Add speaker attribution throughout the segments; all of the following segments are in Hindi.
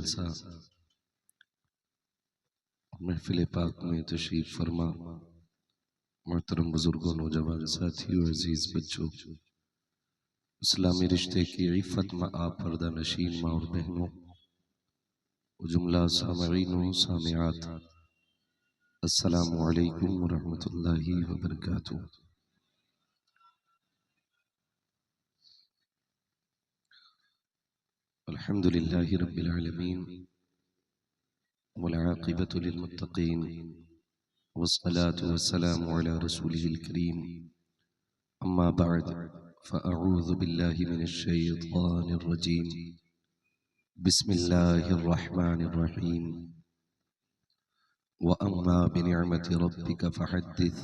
Speaker 1: जलसा महफिल पाक में तशरीफ फरमा मोहतरम बुजुर्गों, नौजवान साथियों, अजीज बच्चों, इस्लामी रिश्ते की इफ़्फ़त में आप पर्दा नशीन माँ और बहनों, जुमला सामईन व सामिआत, अस्सलामु अलैकुम व रहमतुल्लाहि व बरकातुहू। अल्हम्दुलिल्लाहि रब्बिल आलमीन वल आक़िबतु लिल मुत्तक़ीन वस्सलातु वस्सलामु अला रसूलिहिल करीम। अम्मा बअद फ़अऊज़ु बिल्लाहि मिनश शैतानिर रजीम। बिस्मिल्लाहिर रहमानिर रहीम। व अम्मा बिनिअमति रब्बिका फ़हद्दिस।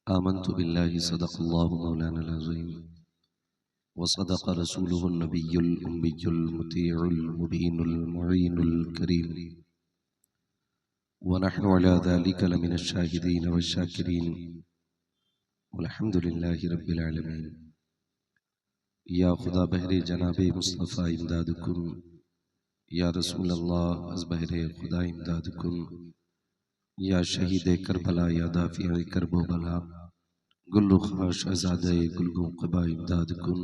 Speaker 1: आमन्तु बिल्लाहि सदक़ल्लाहु मौलानाल अज़ीम व सदक़ रसूलुहुन नबियुल उम्मियुल मुतीउल मुबीनुल मुईनुल करीम व नहनु अला ज़ालिका लमिनश शाहिदीन वश शाकिरीन वल्हम्दुलिल्लाहि रब्बिल आलमीन। या खुदा बहरे जनाबे मुस्तफ़ा इमदादकुन, या रसूल अल्लाह अज़ बहरे खुदा इमदादकुन, या शहीद करबला, या दाफ़िए करबो बला, गुल्लुख़ा शहज़ादे गुलगों क़बा इमदादकुन,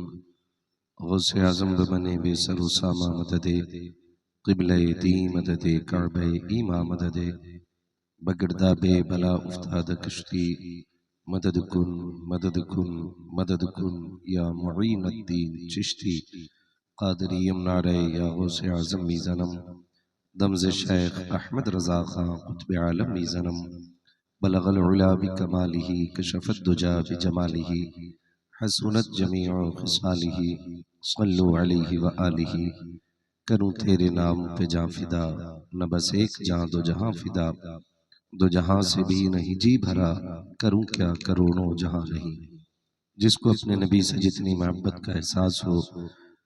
Speaker 1: गौसे आज़म बने बेसरो सामा मददे, क़िबले दी मददे, काबे ईमा मददे, बगड़दा बे बला उफ्ताद कश्ती, मदद कुन मदद कुन मदद कुन, या मुईन अद्दीन चिश्ती क़ादरी यमनारे, या गौसे आज़म मीज़नम, दमज़ शेख अहमद रज़ा खां क़ुत्ब आलम मीज़नम, बलगल उला बिकमालिही कशफ़त दुजा बिजमालिही, हसनत जमीउ ख़िसालिही, सल्लु अलैहि व आलिही। करूँ तेरे नाम पे जां फिदा, न बस एक जां दो जहां फिदा, दो जहां से भी नहीं जी भरा, करूं क्या करोड़ों जहां नहीं। जिसको अपने नबी से जितनी मोहब्बत का एहसास हो,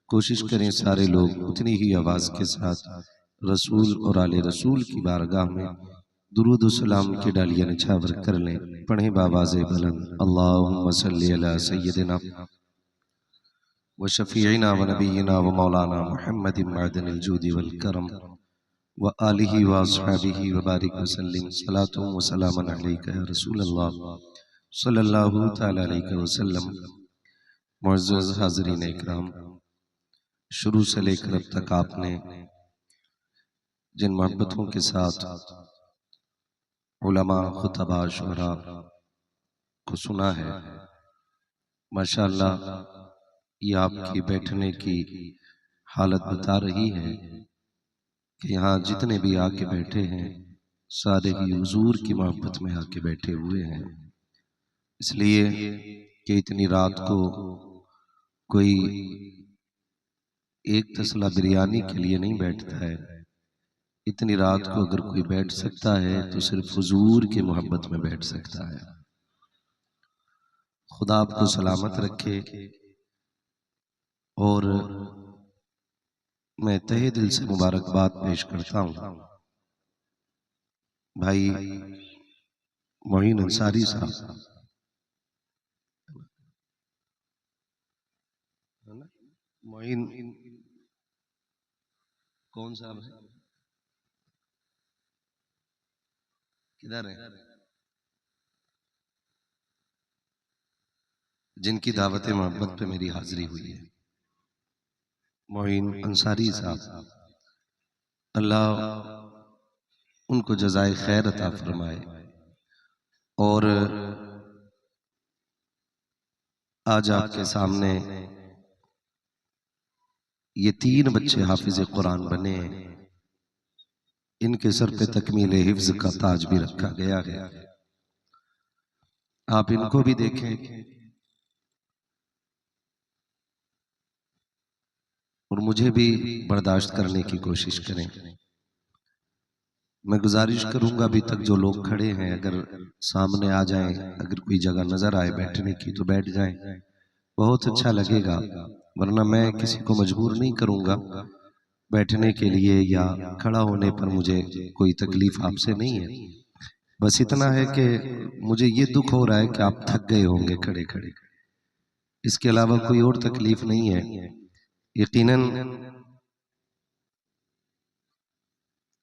Speaker 1: कोशिश करें सारे लोग उतनी ही आवाज के साथ रसूल और आले रसूल की बारगाह में दुरूद व सलाम की डालियां निछावर कर लें। पढ़ें बावाज़े बुलंद, अल्लाहुम्मा सल्ली अला सय्यदिना व शफीइना व नबीना व मौलाना मुहम्मदिन मअदनिल जूदि वल करम व आलिही व अस्हाबिही व बारिक वसल्लिम। सलातु व सलामन अलैका या रसूल अल्लाह सल्लल्लाहु तआला अलैहि वसल्लम। मुअज़्ज़ज़ हाज़रीन इकराम, शुरू से लेकर अब तक आपने जिन मोहब्बतों के साथ उलमा, खुतबा, शुअरा को सुना है, माशाअल्लाह ये आपकी बैठने की हालत बता रही है कि यहाँ जितने भी आके बैठे हैं सारे ही हुजूर की मोहब्बत में आके बैठे हुए हैं। इसलिए कि इतनी रात को कोई एक तसला बिरयानी के लिए नहीं बैठता है। इतनी रात को अगर कोई बैठ सकता है तो सिर्फ हुजूर की मोहब्बत में बैठ सकता है। खुदा आपको सलामत रखे। और मैं तहे दिल से मुबारकबाद पेश करता हूँ भाई मोइन अंसारी साहब। मोइन कौन साहब है, किधर है? जिनकी दावत मोहब्बत पे मेरी हाजिरी हुई है, मोइन अंसारी साहब। अल्लाह उनको जज़ाए खैर अता फरमाए। और आज आपके सामने ये 3 बच्चे हाफिज कुरान बने हैं। इनके सर पे तकमील हिफ्ज का ताज भी रखा गया है। आप इनको भी देखें और मुझे भी बर्दाश्त करने की कोशिश करें। मैं गुजारिश करूंगा अभी तक जो लोग खड़े हैं अगर सामने आ जाएं, अगर कोई जगह नजर आए बैठने की तो बैठ जाएं, बहुत अच्छा लगेगा। वरना मैं किसी को मजबूर नहीं करूंगा बैठने के लिए या खड़ा होने पर मुझे कोई तकलीफ आपसे नहीं है। बस इतना है कि मुझे ये दुख हो रहा है कि आप थक गए होंगे खड़े खड़े। इसके अलावा कोई और तकलीफ नहीं है। यकीनन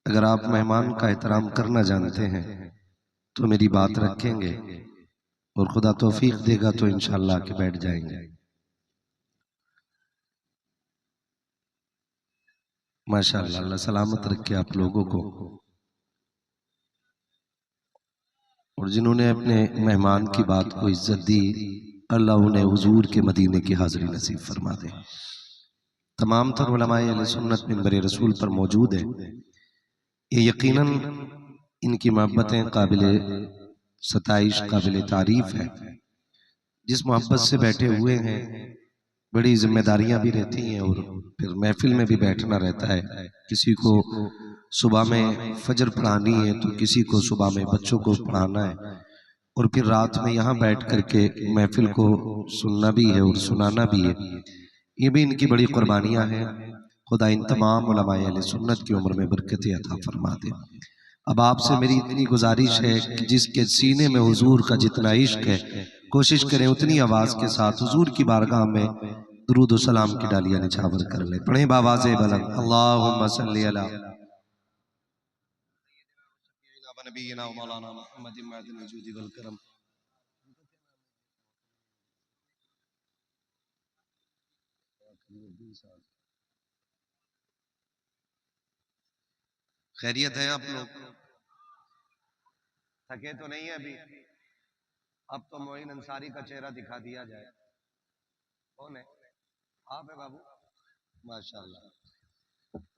Speaker 1: अगर आप मेहमान का एहतराम करना जानते हैं तो मेरी बात रखेंगे और खुदा तौफीक देगा तो इंशाअल्लाह के बैठ जाएंगे। माशाअल्लाह, अल्लाह सलामत रखे आप लोगों को। और जिन्होंने अपने मेहमान की बात को इज्जत दी, अल्लाह उन्हें हुजूर के मदीने की हाजिरी नसीब फरमा दे। तमाम तर उलमाए अहले सुन्नत मिंबर रसूल पर मौजूद है। ये यकीनन इनकी मोहब्बतें काबिले सताइश, काबिले तारीफ है। जिस मोहब्बत से बैठे हुए हैं, बड़ी जिम्मेदारियां भी रहती हैं और फिर महफिल में भी बैठना रहता है। किसी को सुबह में फजर पढ़ानी है तो किसी को सुबह में बच्चों को पढ़ाना है और फिर रात में यहाँ बैठ करके महफिल को सुनना भी है और सुनाना भी है। ये भी इनकी बड़ी कुर्बानियां हैं। खुदा इन तमाम उलमाए अहले सुन्नत की उम्र में बरकत अता फरमा दे। अब आपसे मेरी इतनी गुजारिश है कि जिसके सीने में हुजूर का जितना इश्क है, कोशिश करें उतनी आवाज के साथ हुजूर की बारगाह में दुरूद व सलाम की डालियां निछावर कर ले। पढ़े बावाज़े बुलंद, अल्लाहुम्मा सल्ली अला नबीना मौलाना मुहम्मद मदनी वजूदी वल करम। खैरियत है? आप लोग थके तो नहीं है अभी? अब तो मोइन अंसारी का चेहरा दिखा दिया जाए। कौन है? आप है बाबू? माशाल्लाह।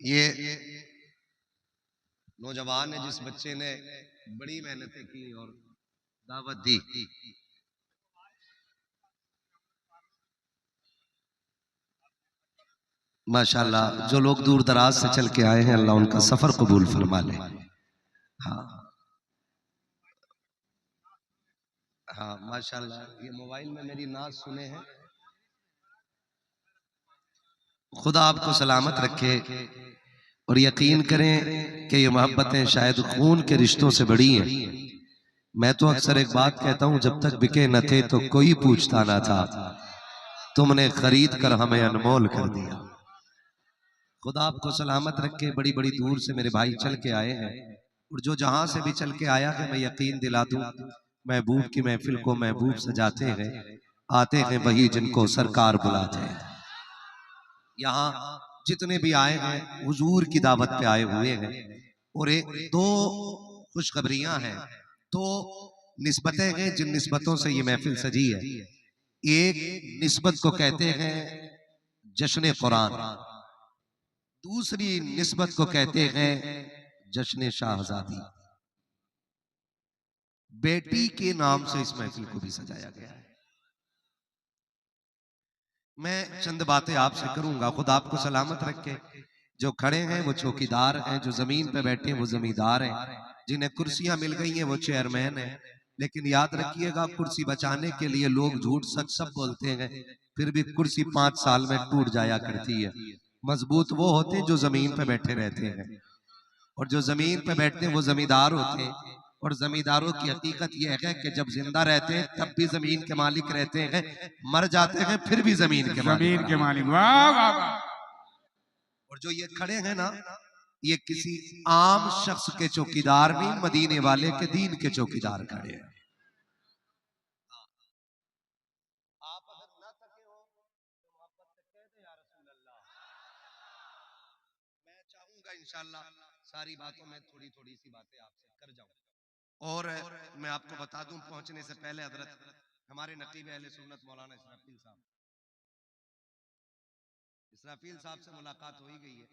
Speaker 1: ये नौजवान है जिस बच्चे ने बड़ी मेहनतें की और दावत दी। माशाल्लाह, जो लोग दूर दराज से चल के आए हैं, अल्लाह उनका सफर कबूल फरमा ले। हाँ हाँ, माशाल्लाह। ये मोबाइल में मेरी नाज सुने हैं। खुदा आपको सलामत रखे और यकीन करें कि ये मोहब्बतें शायद खून के रिश्तों से बड़ी हैं। मैं तो अक्सर एक बात कहता हूं, जब तक बिके न थे तो कोई पूछता ना था, तुमने खरीद कर हमें अनमोल कर दिया। खुदा आपको सलामत रखे। बड़ी बड़ी दूर से मेरे भाई चल के आए हैं और जो जहां से भी चल के आया है, मैं यकीन दिला दूं, महबूब की महफिल को महबूब सजाते हैं, आते हैं वही जिनको सरकार बुलाते हैं। यहाँ जितने भी आए हैं हुजूर की दावत पे आए हुए हैं। और एक दो खुशखबरियां हैं, दो निस्बतें हैं जिन निस्बतों से ये महफिल सजी है। एक निस्बत को कहते हैं जश्न कुरान, दूसरी निस्बत को कहते हैं जश्न शाहजादी। बेटी के नाम से इस महफिल को भी सजाया गया है। मैं चंद बातें आपसे करूंगा, खुदा आपको सलामत रखे। जो खड़े हैं वो चौकीदार हैं, जो जमीन पे बैठे हैं वो जमींदार हैं, जिन्हें कुर्सियां मिल गई हैं वो चेयरमैन हैं। लेकिन याद रखिएगा, कुर्सी बचाने के लिए लोग झूठ सच सब बोलते हैं, फिर भी कुर्सी 5 साल में टूट जाया करती है। मजबूत वो होते हैं जो जमीन पे बैठे रहते हैं, और जो जमीन पे बैठते हैं वो जमींदार होते हैं। और जमींदारों की हकीकत यह है कि जब जिंदा रहते हैं तब भी जमीन के मालिक रहते हैं, मर जाते हैं फिर भी जमीन के मालिक। वाह वाह वाह। और जो ये खड़े हैं ना, ये किसी आम शख्स के चौकीदार नहीं, मदीने वाले के दीन के चौकीदार खड़े हैं। आप अगर ना थके हो तो मोहब्बत से कह दे या रसूल अल्लाह। मैं चाहूंगा इंशाल्लाह सारी बातों में थोड़ी थोड़ी सी बातें आपसे कर जाऊं। और मैं आपको बता दूं, पहुंचने से पहले हजरत हमारे नकीब अहले सुन्नत मौलाना इसराफील साहब से मुलाकात हो ही गई है।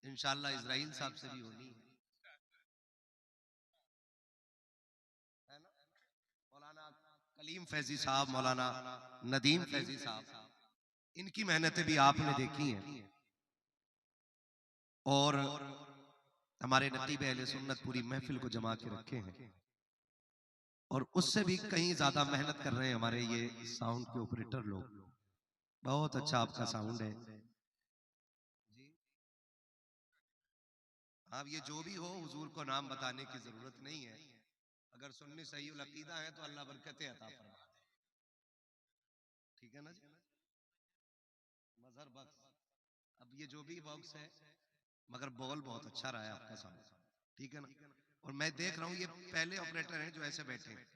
Speaker 1: इंशाल्लाह इजराइल साहब से भी होनी है ना। मौलाना कलीम फैजी साहब, मौलाना नदीम फैजी साहब, इनकी मेहनतें भी आपने देखी हैं। और हमारे नकीब अहले सुन्नत पूरी महफिल को जमा के रखे हैं, और उससे भी कहीं ज्यादा मेहनत कर रहे हैं हमारे ये साउंड के ऑपरेटर लोग। बहुत अच्छा आपका साउंड है जी। अब ये जो भी हो, हुजूर को नाम बताने की जरूरत नहीं है। अगर सुन्नी सही अकीदा है तो अल्लाह बरकतें अता फरमा दे। ठीक है ना जी। मजहर बख्श, अब ये जो भी बॉक्स है
Speaker 2: मगर बोल बहुत अच्छा रहा है आपका साउंड, ठीक है ना। और मैं देख रहा हूँ ये पहले ऑपरेटर हैं जो ऐसे बैठे हैं,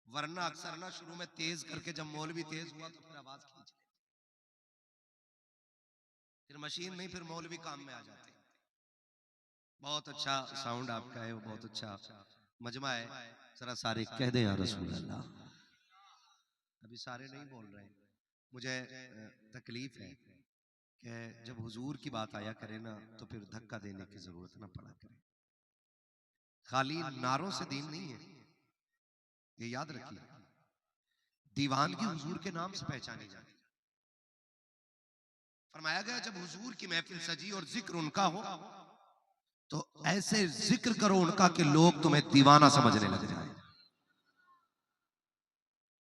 Speaker 2: वरना अक्सर ना शुरू में तेज करके जब मौलवी तेज हुआ तो फिर आवाज खींच लेते, फिर मशीन नहीं, फिर मौलवी काम में आ जाते हैं। बहुत अच्छा साउंड आपका है, वो बहुत अच्छा मजमा है। जरा सारे कह दें या रसूल अल्लाह। अभी सारे नहीं बोल रहे, मुझे तकलीफ है कि जब हुजूर की बात आया करे ना तो फिर धक्का देने की जरूरत ना पड़ा करे। खाली नारों से दीन नहीं है, ये याद रखिए। दीवानगी हुजूर के नाम से पहचानी जाती है। फरमाया गया जब हुजूर की महफिल सजी और जिक्र उनका हो तो ऐसे जिक्र करो उनका कि लोग तुम्हें दीवाना समझने लग जाए।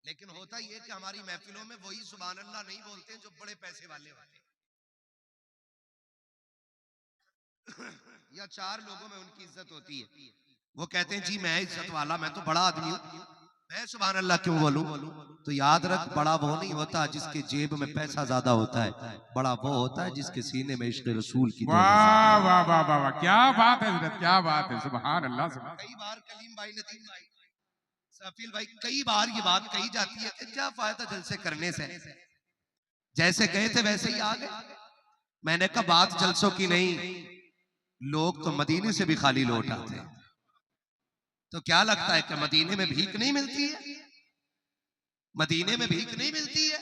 Speaker 2: लेकिन होता यह कि हमारी महफिलों में वही सुभान अल्लाह नहीं बोलते जो बड़े पैसे वाले होते या चार लोगों में उनकी इज्जत होती है, वो कहते हैं जी मैं इज्जत वाला, मैं तो बड़ा आदमी हूं, मैं सुभान अल्लाह क्यों बोलूं। तो याद रख, बड़ा वो नहीं होता जिसके जेब में पैसा ज्यादा होता है, बड़ा वो होता है जिसके सीने में इश्क रसूल की
Speaker 3: वाह वाह वाह वाह वाह, क्या बात है हजरत, क्या बात है, सुभान अल्लाह।
Speaker 2: कई बार कलीम भाई, नदीम भाई, सफील भाई, कई बार ये बात कही जाती है कि क्या फायदा जलसे करने से, जैसे गए थे वैसे ही आ गए। मैंने कहा बात जलसों की नहीं, लोग तो मदीने से भी खाली लौट आते हैं। तो क्या लगता है कि मदीने में भीख नहीं मिलती है? मदीने में भीख नहीं मिलती है?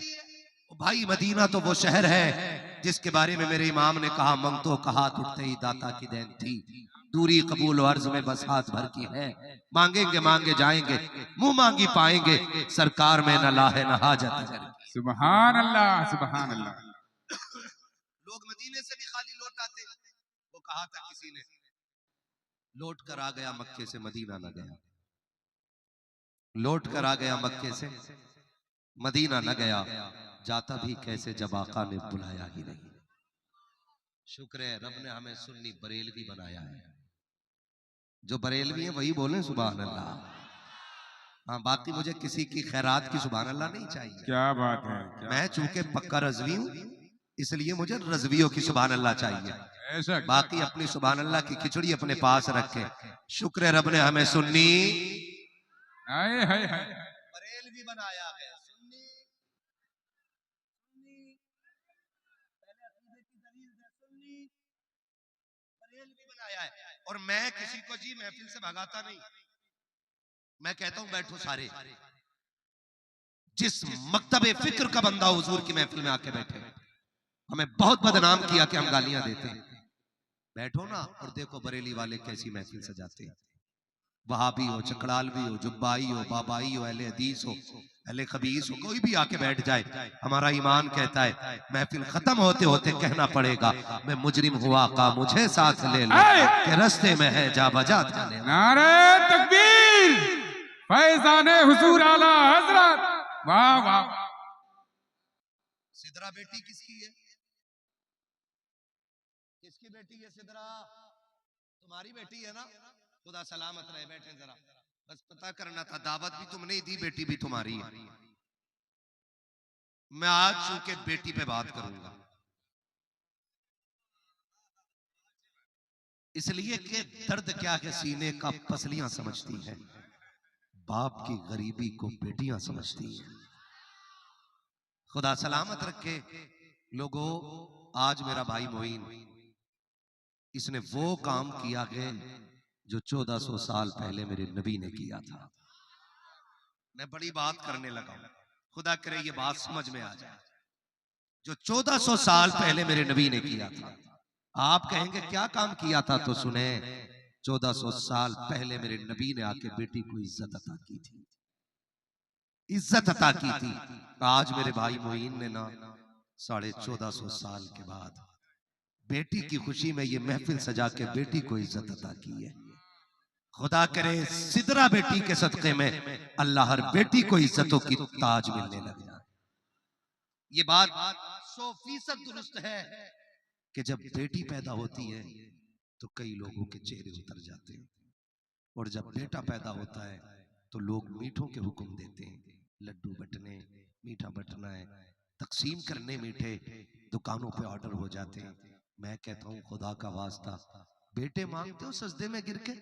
Speaker 2: भाई मदीना तो वो शहर है जिसके बारे में मेरे इमाम ने कहा, मंगतो कहा उठते ही दाता की देन थी, दूरी कबूल अर्ज में बस हाथ भर की है, मांगेंगे मांगे जाएंगे, मुंह मांगी पाएंगे, सरकार में न लाहे न हाजत।
Speaker 3: सुभान अल्लाह सुभान अल्लाह।
Speaker 2: लोग मदीने से भी खाली लौट आते। वो कहा था किसी ने, लौट कर आ गया मक्के से मदीना न गया, लौट कर आ गया मक्के से मदीना न गया, जाता भी कैसे जब आका ने बुलाया ही नहीं। शुक्र है रब ने हमें सुन्नी बरेलवी बनाया है, जो बरेलवी है वही बोले सुभान अल्लाह। हाँ, बाकी मुझे किसी की खैरात की सुभान अल्लाह नहीं चाहिए।
Speaker 3: क्या बात है, क्या
Speaker 2: मैं चूंकि पक्का रजवी हूं इसलिए मुझे रजवियों की सुभान अल्लाह चाहिए।
Speaker 3: ऐसा
Speaker 2: बाकी अपनी सुभान अल्लाह की खिचड़ी अपने पास रखे। शुक्र है रब ने हमें सुन्नी
Speaker 3: हाय हाय हाय।
Speaker 2: बरेलवी बनाया है। सुन्नी सुन्नी पहले अकीदे की दलील है, सुन्नी बरेलवी बनाया है। और मैं किसी को जी महफिल से भगाता नहीं, मैं कहता हूं बैठो सारे, जिस मकतबे फिक्र का बंदा हुजूर की महफिल में आके बैठे, हमें बहुत बदनाम किया कि हम गालियां देते हैं, बैठो ना और देखो बरेली वाले कैसी महफिल सजाते हैं। वहाबी हो, चकड़ालवी हो, जुब्बाई हो, बाबाई हो, अहले हदीस हो, अहले खबीस हो, कोई भी आके बैठ जाए, हमारा ईमान कहता है महफिल खत्म होते होते कहना पड़ेगा, मैं मुजरिम हुआ का मुझे साथ ले लो कि रास्ते में है जा बजा थाने।
Speaker 3: नारे तकबीर, फैजाने हुजूर आला हजरत, वाह वाह।
Speaker 2: सिदरा बेटी किसकी है? किसकी बेटी है सिदरा? तुम्हारी बेटी है ना? खुदा सलामत रहे, बैठे जरा, बस पता करना था, दावत भी तुमने ही दी, बेटी भी तुम्हारी है। मैं आज चूंकि बेटी पे बात करूंगा इसलिए कि दर्द क्या है सीने का पसलियां समझती है, बाप की गरीबी को बेटियां समझती है। खुदा सलामत रखे लोगों। आज मेरा भाई मोइन, इसने वो काम किया है जो 1400 साल पहले मेरे नबी ने किया था। मैं बड़ी बात करने लगा हूं, खुदा करे ये बात समझ में आ जाए। जो 1400 साल पहले मेरे नबी ने किया था, आप कहेंगे क्या काम किया था, तो सुने। 1400 साल पहले मेरे नबी ने आके बेटी को इज्जत अता की थी, इज्जत अता की थी। आज मेरे भाई मोइन ने ना 1450 साल के बाद बेटी की खुशी में ये महफिल सजा के बेटी को इज्जत अता की है। खुदा करे सिदरा बेटी के सदक़े में अल्लाह हर बेटी को इज्जतों की ताज मिलने लग जाए। ये बात 100% दुरुस्त है कि जब बेटी पैदा होती है तो कई लोगों के चेहरे उतर जाते हैं, और जब बेटा पैदा होता है तो लोग मीठों के हुक्म देते हैं, लड्डू बटने, मीठा बटना है, तकसीम करने मीठे, दुकानों पे ऑर्डर हो जाते हैं, मैं कहता हूं खुदा का वास्ता, बेटे मांगते हो सजदे में गिर के?